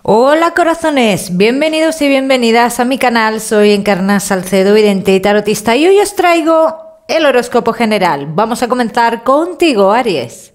Hola corazones, bienvenidos y bienvenidas a mi canal. Soy Encarna Salcedo, vidente y tarotista, y hoy os traigo el horóscopo general. Vamos a comenzar contigo, Aries.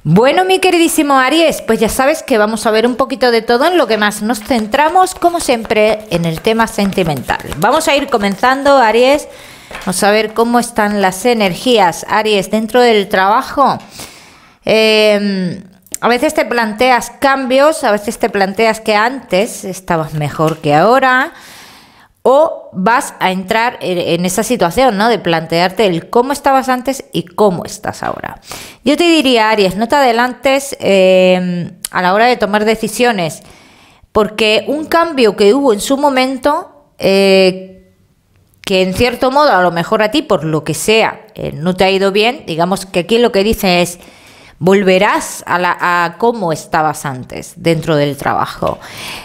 Bueno, mi queridísimo Aries, pues ya sabes que vamos a ver un poquito de todo, en lo que más nos centramos, como siempre, en el tema sentimental. Vamos a ir comenzando, Aries. Vamos a ver cómo están las energías, Aries, dentro del trabajo. A veces te planteas cambios, a veces te planteas que antes estabas mejor que ahora, o vas a entrar en esa situación, ¿no? De plantearte el cómo estabas antes y cómo estás ahora. Yo te diría, Aries, no te adelantes a la hora de tomar decisiones, porque un cambio que hubo en su momento, que en cierto modo a lo mejor a ti, por lo que sea, no te ha ido bien, digamos que aquí lo que dice es: volverás a cómo estabas antes dentro del trabajo.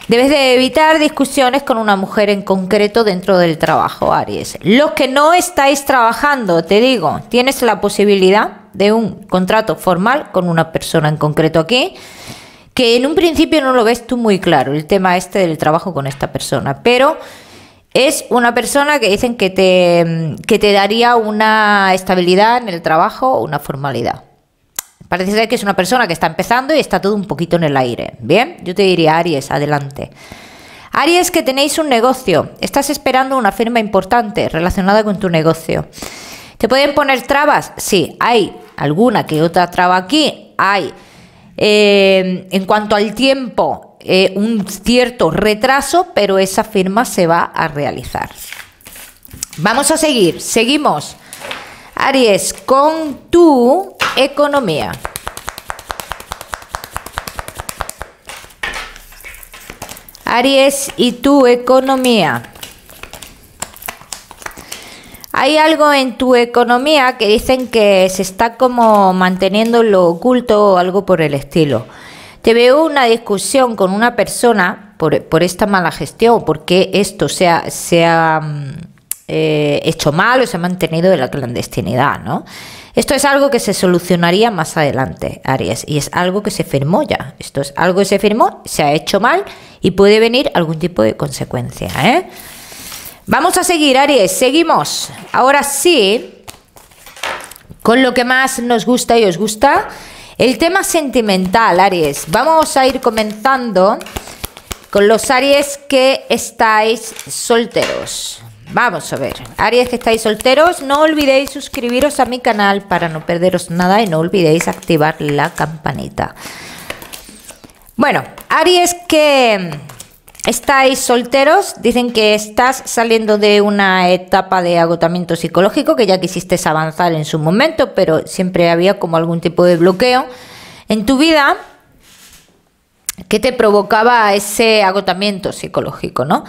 Debes de evitar discusiones con una mujer en concreto dentro del trabajo, Aries. Los que no estáis trabajando, te digo, tienes la posibilidad de un contrato formal con una persona en concreto aquí, que en un principio no lo ves tú muy claro, el tema este del trabajo con esta persona, pero es una persona que dicen que te daría una estabilidad en el trabajo, una formalidad. Parece ser que es una persona que está empezando y está todo un poquito en el aire. Bien, yo te diría, Aries, adelante. Aries, que tenéis un negocio. Estás esperando una firma importante relacionada con tu negocio. ¿Te pueden poner trabas? Sí, hay alguna que otra traba aquí. Hay, en cuanto al tiempo, un cierto retraso, pero esa firma se va a realizar. Vamos a seguir. Seguimos, Aries, con tu economía. Aries, y tu economía. Hay algo en tu economía que dicen que se está como manteniendo en lo oculto o algo por el estilo. Te veo una discusión con una persona por esta mala gestión, porque esto se ha hecho mal o se ha mantenido en la clandestinidad, ¿no? Esto es algo que se solucionaría más adelante, Aries, y es algo que se firmó ya. Esto es algo que se firmó, se ha hecho mal y puede venir algún tipo de consecuencia, ¿eh? Vamos a seguir, Aries, seguimos. Ahora sí, con lo que más nos gusta y os gusta, el tema sentimental, Aries. Vamos a ir comenzando con los Aries que estáis solteros. Vamos a ver, Aries que estáis solteros, no olvidéis suscribiros a mi canal para no perderos nada y no olvidéis activar la campanita. Bueno, Aries que estáis solteros, dicen que estás saliendo de una etapa de agotamiento psicológico, que ya quisiste avanzar en su momento, pero siempre había como algún tipo de bloqueo en tu vida que te provocaba ese agotamiento psicológico, ¿no?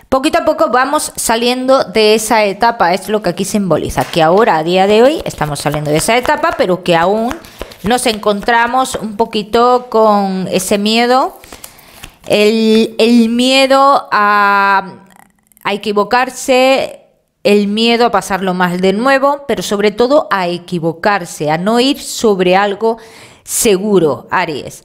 Poquito a poco vamos saliendo de esa etapa, es lo que aquí simboliza, que ahora a día de hoy estamos saliendo de esa etapa, pero que aún nos encontramos un poquito con ese miedo, el miedo a equivocarse, el miedo a pasarlo mal de nuevo, pero sobre todo a equivocarse, a no ir sobre algo seguro, Aries.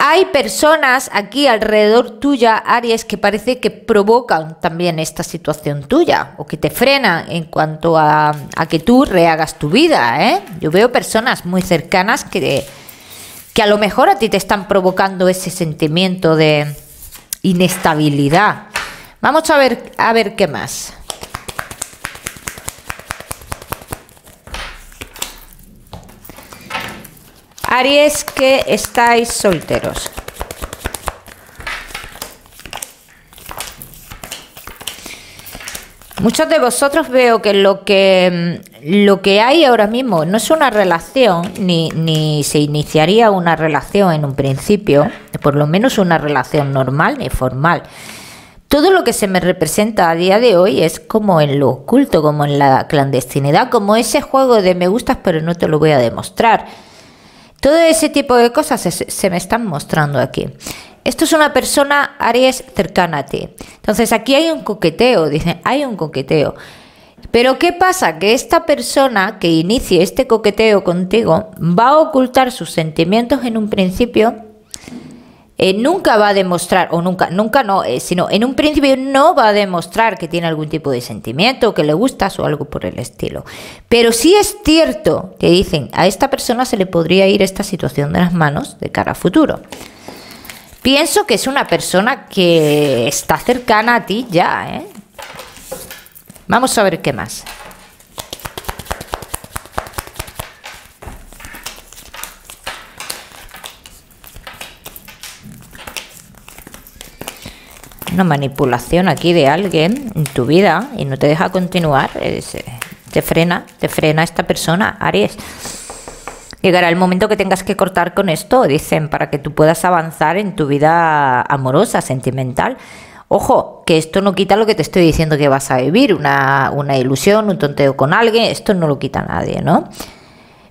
Hay personas aquí alrededor tuya, Aries, que parece que provocan también esta situación tuya o que te frenan en cuanto a que tú rehagas tu vida, ¿eh? Yo veo personas muy cercanas que a lo mejor a ti te están provocando ese sentimiento de inestabilidad. Vamos a ver qué más. Aries que estáis solteros. Muchos de vosotros veo que lo que hay ahora mismo no es una relación, ni se iniciaría una relación en un principio, por lo menos una relación normal ni formal. Todo lo que se me representa a día de hoy es como en lo oculto, como en la clandestinidad, como ese juego de me gustas pero no te lo voy a demostrar. Todo ese tipo de cosas se me están mostrando aquí. esto es una persona, Aries, cercana a ti. Entonces aquí hay un coqueteo, dicen, hay un coqueteo. Pero ¿qué pasa? Que esta persona que inicie este coqueteo contigo va a ocultar sus sentimientos en un principio. Nunca va a demostrar, o nunca no, sino en un principio no va a demostrar que tiene algún tipo de sentimiento, que le gustas o algo por el estilo. Pero sí es cierto que dicen, a esta persona se le podría ir esta situación de las manos de cara a futuro. Pienso que es una persona que está cercana a ti ya, ¿eh? Vamos a ver qué más. Una manipulación aquí de alguien en tu vida y no te deja continuar. Te frena esta persona, Aries. Llegará el momento que tengas que cortar con esto, dicen, para que tú puedas avanzar en tu vida amorosa, sentimental. Ojo, que esto no quita lo que te estoy diciendo que vas a vivir, una ilusión, un tonteo con alguien, esto no lo quita nadie, ¿no?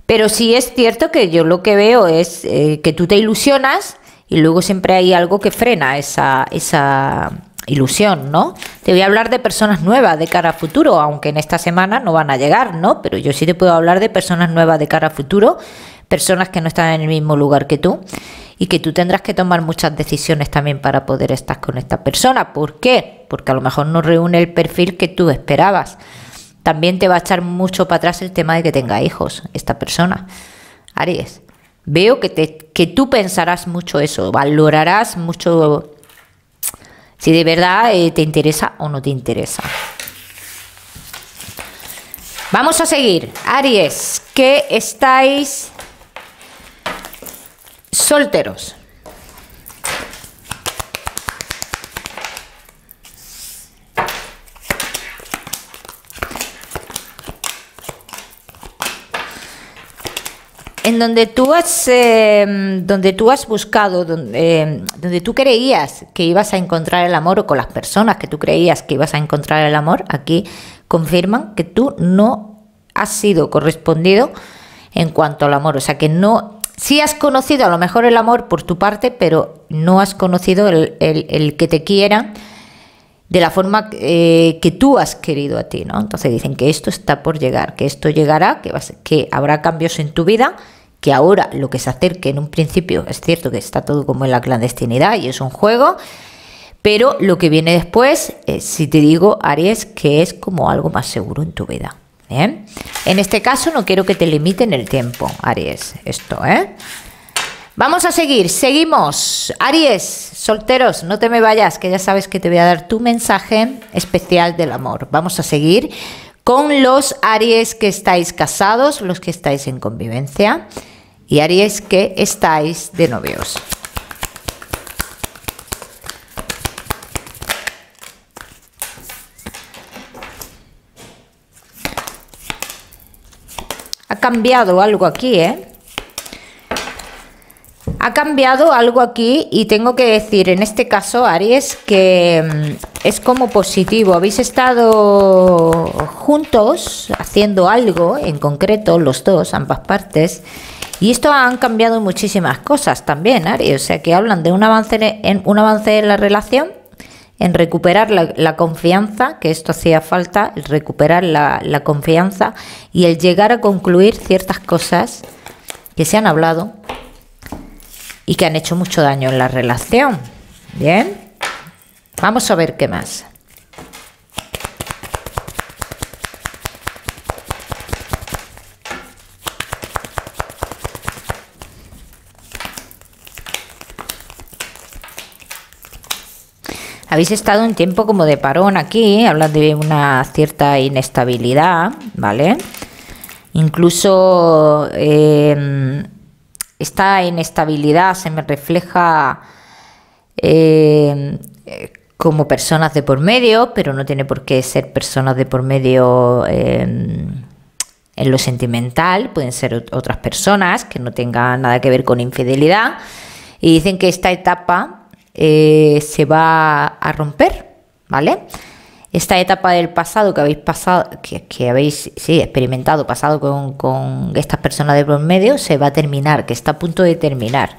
Pero sí es cierto que yo lo que veo es que tú te ilusionas y luego siempre hay algo que frena esa ilusión, ¿no? Te voy a hablar de personas nuevas de cara a futuro, aunque en esta semana no van a llegar, ¿no? Pero yo sí te puedo hablar de personas nuevas de cara a futuro, personas que no están en el mismo lugar que tú y que tú tendrás que tomar muchas decisiones también para poder estar con esta persona. ¿Por qué? Porque a lo mejor no reúne el perfil que tú esperabas. También te va a echar mucho para atrás el tema de que tenga hijos esta persona, Aries. Veo que tú pensarás mucho eso, valorarás mucho si de verdad te interesa o no te interesa. Vamos a seguir. Aries, que estáis solteros. En donde tú has buscado, donde tú creías que ibas a encontrar el amor, o con las personas que tú creías que ibas a encontrar el amor, aquí confirman que tú no has sido correspondido en cuanto al amor. O sea que no, sí has conocido a lo mejor el amor por tu parte, pero no has conocido el que te quieran de la forma que tú has querido a ti, ¿no? Entonces dicen que esto está por llegar, que esto llegará, que habrá cambios en tu vida, que ahora lo que se acerque en un principio es cierto que está todo como en la clandestinidad y es un juego, pero lo que viene después, si te digo, Aries, que es como algo más seguro en tu vida. ¿Bien? En este caso no quiero que te limiten el tiempo, Aries, esto, ¿eh? Vamos a seguir, seguimos. Aries, solteros, no te me vayas, que ya sabes que te voy a dar tu mensaje especial del amor. Vamos a seguir con los Aries que estáis casados, los que estáis en convivencia y Aries que estáis de novios. Ha cambiado algo aquí, ¿eh? Ha cambiado algo aquí y tengo que decir en este caso, Aries, que es como positivo. Habéis estado juntos haciendo algo en concreto, los dos, ambas partes, y esto han cambiado muchísimas cosas también, Aries. O sea que hablan de un avance en la relación, en recuperar la confianza, que esto hacía falta, el recuperar la confianza y el llegar a concluir ciertas cosas que se han hablado y que han hecho mucho daño en la relación. Bien, vamos a ver qué más. Habéis estado un tiempo como de parón aquí, hablan de una cierta inestabilidad, ¿vale? Incluso esta inestabilidad se me refleja como personas de por medio, pero no tiene por qué ser personas de por medio en lo sentimental, pueden ser otras personas que no tengan nada que ver con infidelidad, y dicen que esta etapa se va a romper, ¿vale? Esta etapa del pasado que habéis pasado, que habéis experimentado, pasado con estas personas de por medio, se va a terminar, que está a punto de terminar.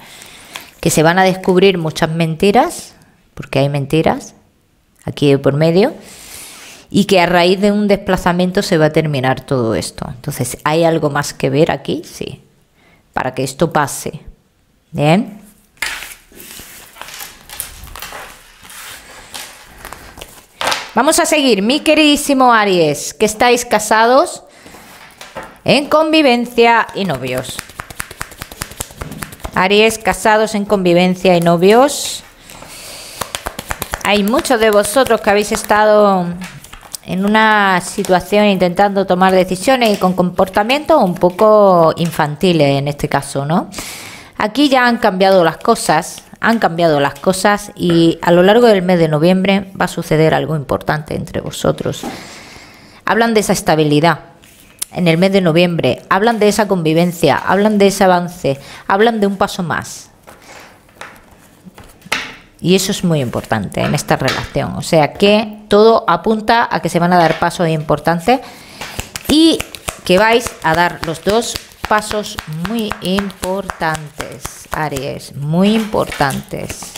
que se van a descubrir muchas mentiras, porque hay mentiras aquí por medio, y que a raíz de un desplazamiento se va a terminar todo esto. Entonces, ¿hay algo más que ver aquí? Sí, para que esto pase. Bien. Vamos a seguir, mi queridísimo Aries, que estáis casados, en convivencia y novios. Aries, casados en convivencia y novios. Hay muchos de vosotros que habéis estado en una situación intentando tomar decisiones y con comportamientos un poco infantiles en este caso, ¿no? Aquí ya han cambiado las cosas. Y a lo largo del mes de noviembre va a suceder algo importante entre vosotros. Hablan de esa estabilidad en el mes de noviembre, hablan de esa convivencia, hablan de ese avance, hablan de un paso más. Y eso es muy importante en esta relación. O sea que todo apunta a que se van a dar pasos importantes y que vais a dar los dos pasos muy importantes, Aries, muy importantes.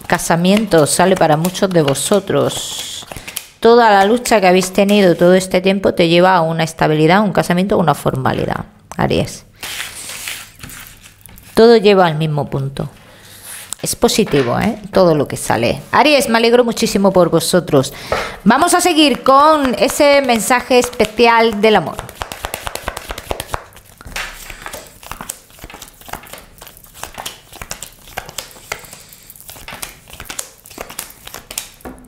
Casamiento sale para muchos de vosotros. Toda la lucha que habéis tenido todo este tiempo te lleva a una estabilidad, un casamiento, una formalidad, Aries. Todo lleva al mismo punto. Es positivo, todo lo que sale. Aries, me alegro muchísimo por vosotros. Vamos a seguir con ese mensaje especial del amor.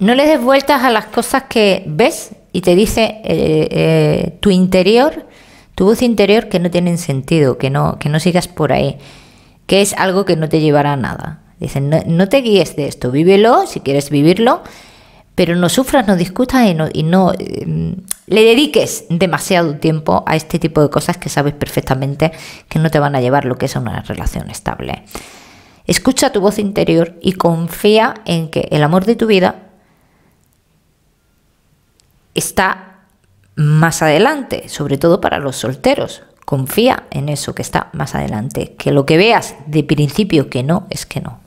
No le des vueltas a las cosas que ves y te dice tu interior, tu voz interior, que no tienen sentido, que no sigas por ahí, que es algo que no te llevará a nada. Dicen, no te guíes de esto, vívelo si quieres vivirlo, pero no sufras, no discutas y no le dediques demasiado tiempo a este tipo de cosas que sabes perfectamente que no te van a llevar lo que es una relación estable. Escucha tu voz interior y confía en que el amor de tu vida está más adelante, sobre todo para los solteros. Confía en eso que está más adelante, que lo que veas de principio que no, es que no.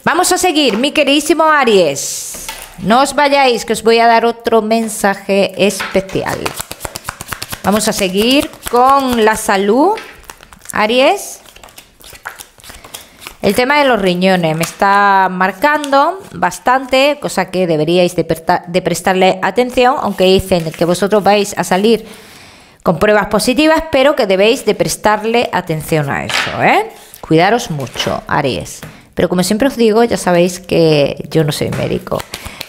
Vamos a seguir, mi queridísimo Aries. No os vayáis, que os voy a dar otro mensaje especial. Vamos a seguir con la salud, Aries. El tema de los riñones me está marcando bastante, cosa que deberíais de prestarle atención, aunque dicen que vosotros vais a salir con pruebas positivas, pero que debéis de prestarle atención a eso, Cuidaros mucho, Aries. Pero como siempre os digo, ya sabéis que yo no soy médico.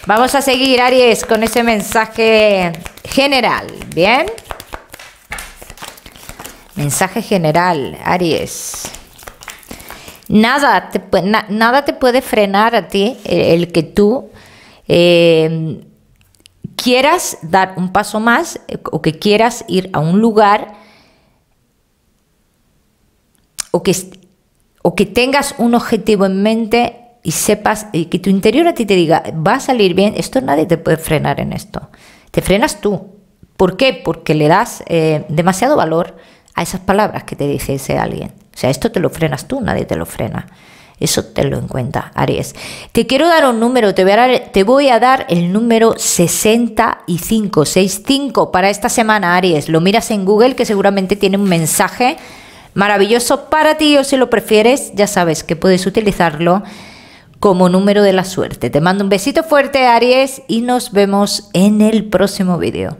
Vamos a seguir, Aries, con ese mensaje general, ¿bien? Mensaje general, Aries. Nada te puede frenar a ti el que tú quieras dar un paso más o que quieras ir a un lugar o que tengas un objetivo en mente y sepas y que tu interior a ti te diga, va a salir bien. Esto nadie te puede frenar en esto. Te frenas tú. ¿Por qué? Porque le das demasiado valor a esas palabras que te dice ese alguien. O sea, esto te lo frenas tú, nadie te lo frena. Eso tenlo en cuenta, Aries. Te quiero dar un número, te voy a dar el número 65 para esta semana, Aries. Lo miras en Google, que seguramente tiene un mensaje maravilloso para ti, o si lo prefieres, ya sabes que puedes utilizarlo como número de la suerte. Te mando un besito fuerte, Aries, y nos vemos en el próximo vídeo.